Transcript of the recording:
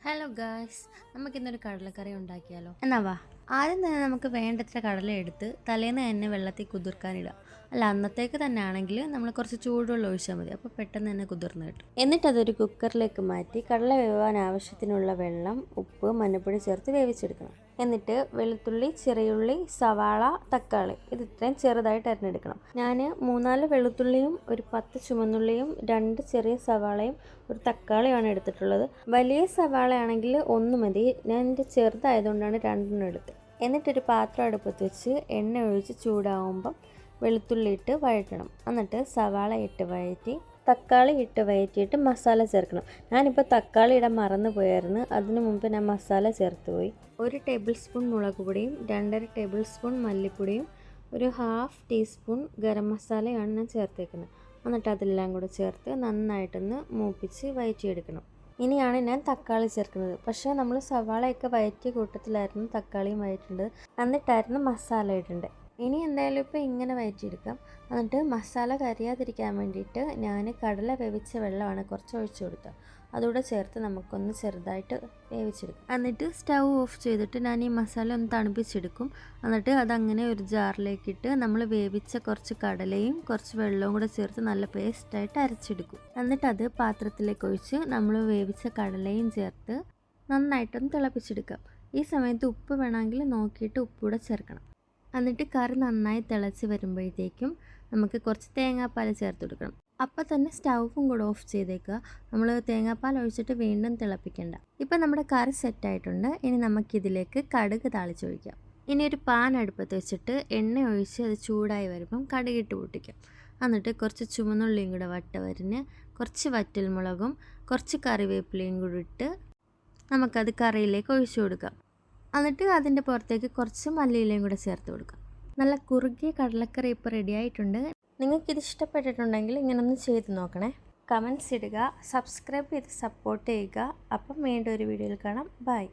Hello guys, നമുക്കിന്നൊരു കടലക്കറി ഉണ്ടാക്കിയാലോ? എന്നാ വാ. ആദ്യം തന്നെ നമുക്ക് വേണ്ടത്ര കടല എടുത്ത് തലേന്ന് തന്നെ വെള്ളത്തിൽ കുതിർക്കാനിടുക. അല്ല, അന്നത്തേക്ക് തന്നെ ആണെങ്കിൽ നമ്മൾ കുറച്ച് ചൂടുവെള്ളം ഒഴിച്ചാൽ മതി, അപ്പോൾ പെട്ടെന്ന് തന്നെ കുതിർന്ന് കിട്ടും. എന്നിട്ട് അതൊരു കുക്കറിലേക്ക് മാറ്റി കടല വേവാൻ ആവശ്യത്തിനുള്ള വെള്ളം, ഉപ്പ്, മഞ്ഞൾപ്പൊടി ചേർത്ത് വേവിച്ചെടുക്കണം. എന്നിട്ട് വെളുത്തുള്ളി, ചെറിയുള്ളി, സവാള, തക്കാളി ഇത് ഇത്രയും ചെറുതായിട്ട് അരിഞ്ഞെടുക്കണം. ഞാൻ 3-4 വെളുത്തുള്ളിയും ഒരു 10 ചുമന്നുള്ളിയും 2 ചെറിയ സവാളയും ഒരു തക്കാളിയാണ് എടുത്തിട്ടുള്ളത്. വലിയ സവാള ആണെങ്കിൽ 1 മതി, ഞാൻ എൻ്റെ ചെറുതായതുകൊണ്ടാണ് 2 എടുത്തത്. എന്നിട്ടൊരു പാത്രം അടുപ്പത്ത് വെച്ച് എണ്ണ ഒഴിച്ച് ചൂടാവുമ്പം വെളുത്തുള്ളി ഇട്ട് വഴറ്റണം. എന്നിട്ട് സവാള ഇട്ട് വഴറ്റി തക്കാളി ഇട്ട് വഴറ്റിയിട്ട് മസാല ചേർക്കണം. ഞാനിപ്പോൾ തക്കാളി ഇടാൻ മറന്നു പോയായിരുന്നു, അതിനു മുമ്പ് ഞാൻ മസാല ചേർത്ത് പോയി. 1 ടേബിൾ സ്പൂൺ മുളക് പൊടിയും 2.5 ടേബിൾ സ്പൂൺ മല്ലിപ്പൊടിയും ഒരു 1/2 ടീസ്പൂൺ ഗരം മസാലയാണ് ഞാൻ ചേർത്തേക്കുന്നത്. എന്നിട്ട് അതെല്ലാം കൂടെ ചേർത്ത് നന്നായിട്ടൊന്ന് മൂപ്പിച്ച് വഴറ്റിയെടുക്കണം. ഇനിയാണ് ഞാൻ തക്കാളി ചേർക്കുന്നത്. പക്ഷേ നമ്മൾ സവാളയൊക്കെ വഴറ്റിയ കൂട്ടത്തിലായിരുന്നു തക്കാളിയും വഴറ്റേണ്ടത്, എന്നിട്ടായിരുന്നു മസാല ഇടേണ്ടത്. ഇനി എന്തായാലും ഇപ്പോൾ ഇങ്ങനെ വഴറ്റിയെടുക്കാം. എന്നിട്ട് മസാല കരിയാതിരിക്കാൻ വേണ്ടിയിട്ട് ഞാൻ കടല വേവിച്ച വെള്ളമാണ് കുറച്ച് ഒഴിച്ചു കൊടുത്തത്. അതുകൂടെ ചേർത്ത് നമുക്കൊന്ന് ചെറുതായിട്ട് വേവിച്ചെടുക്കും. എന്നിട്ട് സ്റ്റൗ ഓഫ് ചെയ്തിട്ട് ഞാൻ ഈ മസാല ഒന്ന് തണുപ്പിച്ചെടുക്കും. എന്നിട്ട് അതങ്ങനെ ഒരു ജാറിലേക്കിട്ട് നമ്മൾ വേവിച്ച കുറച്ച് കടലയും കുറച്ച് വെള്ളവും കൂടെ ചേർത്ത് നല്ല പേസ്റ്റായിട്ട് അരച്ചെടുക്കും. എന്നിട്ട് അത് പാത്രത്തിലേക്ക് ഒഴിച്ച് നമ്മൾ വേവിച്ച കടലയും ചേർത്ത് നന്നായിട്ടൊന്ന് തിളപ്പിച്ചെടുക്കാം. ഈ സമയത്ത് ഉപ്പ് വേണമെങ്കിൽ നോക്കിയിട്ട് ഉപ്പൂടെ ചേർക്കണം. എന്നിട്ട് കറി നന്നായി തിളച്ച് വരുമ്പോഴത്തേക്കും നമുക്ക് കുറച്ച് തേങ്ങാപ്പാൽ ചേർത്ത് കൊടുക്കണം. അപ്പം തന്നെ സ്റ്റൗവും കൂടെ ഓഫ് ചെയ്തേക്കുക. നമ്മൾ തേങ്ങാപ്പാൽ ഒഴിച്ചിട്ട് വീണ്ടും തിളപ്പിക്കേണ്ട. ഇപ്പം നമ്മുടെ കറി സെറ്റായിട്ടുണ്ട്. ഇനി നമുക്കിതിലേക്ക് കടുക് താളിച്ചൊഴിക്കാം. ഇനി ഒരു പാൻ അടുപ്പത്ത് വെച്ചിട്ട് എണ്ണ ഒഴിച്ച് അത് ചൂടായി വരുമ്പം കടുകിട്ട് പൊട്ടിക്കാം. എന്നിട്ട് കുറച്ച് ചുവന്നുള്ളിയും കൂടെ വട്ടവരിഞ്ഞ് കുറച്ച് വറ്റൽമുളകും കുറച്ച് കറിവേപ്പിലയും കൂടി ഇട്ട് നമുക്കത് കറിയിലേക്ക് ഒഴിച്ചു കൊടുക്കാം. എന്നിട്ട് അതിൻ്റെ പുറത്തേക്ക് കുറച്ച് മല്ലിയിലയും കൂടെ ചേർത്ത് കൊടുക്കാം. നല്ല കുറുകിയ കടലക്കറി ഇപ്പോൾ റെഡി ആയിട്ടുണ്ട്. നിങ്ങൾക്കിത് ഇഷ്ടപ്പെട്ടിട്ടുണ്ടെങ്കിൽ ഇങ്ങനെ ഒന്ന് ചെയ്ത് നോക്കണേ. കമൻറ്റ്സ് ഇടുക, സബ്സ്ക്രൈബ് ചെയ്ത് സപ്പോർട്ട് ചെയ്യുക. അപ്പം വീണ്ടും ഒരു വീഡിയോയിൽ കാണാം. ബൈ.